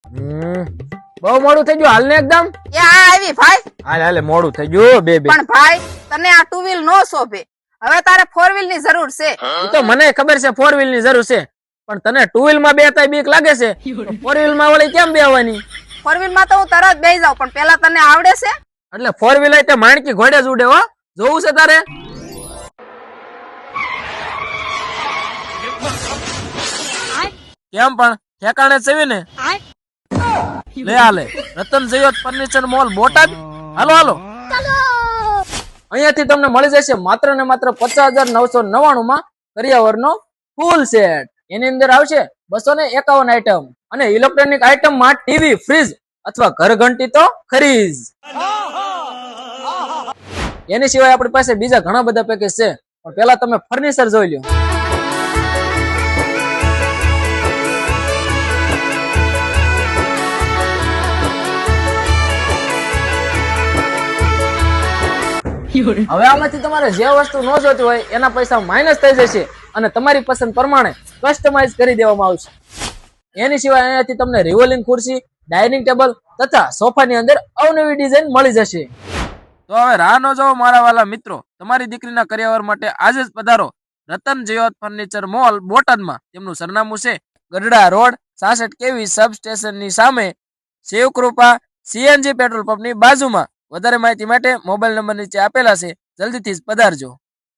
બહુ મોડું થઈ ગયું, હાલ ને એકદમ. એ આ આવી ભાઈ. હાલ હાલે, મોડું થઈ ગયું બે. પણ ભાઈ તને આ 2 વ્હીલ નો શોભે, હવે તારે 4 વ્હીલ ની જરૂર છે. એ તો મને ખબર છે 4 વ્હીલ ની જરૂર છે, પણ તને 2 વ્હીલ માં બેતાય બીક લાગે છે, 4 વ્હીલ માં વળી કેમ બેવાની? 4 વ્હીલ માં તો હું તરત બેસી જાઉં, પણ પેલા તને આવડે છે? એટલે 4 વ્હીલ તે માણકી ઘોડે જ ઉડે હો, જોવું છે તારે? કેમ પણ ઠેકાણે છે ને? લે હાલે, રતન જયોત ફર્નિચર મોલ બોટાદ. હાલો હાલો, અહીંયાથી તમને મળી જશે માત્ર ને માત્ર 50,999 માં કરિયાવરનો ફૂલ સેટ. એની અંદર આવશે 251 આઈટમ અને ઇલેક્ટ્રોનિક આઈટમ માં ટીવી, ફ્રીજ અથવા ઘર ઘંટી તો ખરી જ. એની સિવાય આપણી પાસે બીજા ઘણા બધા પેકેજ છે, પણ પેલા તમે ફર્નિચર જોઈ લો. હવે આમાંથી તમારે જે વસ્તુ ન જોતી હોય એના પૈસા માઇનસ થઈ જશે અને તમારી પસંદ પ્રમાણે કસ્ટમાઇઝ કરી દેવામાં આવશે. એની સિવાય અહીંયાથી તમને રિવોલ્વિંગ ખુરશી, ડાઇનિંગ ટેબલ તથા સોફાની અંદર અવનવી ડિઝાઇન મળી જશે. તો હવે રાહ ન જોવો મારા વાલા મિત્રો, તમારી દીકરીના કરિયાવર માટે આજે જ પધારો રતન જયોત ફર્નિચર મોલ બોટાદમાં. તેમનું સરનામું છે ગઢડા રોડ, 66 કેવી સબ સ્ટેશનની સામે, શિવકૃપા સીએનજી પેટ્રોલ પંપની બાજુમાં. વધારે માહિતી માટે મોબાઈલ નંબર નીચે આપેલા છે, જલ્દીથી જ પધારજો.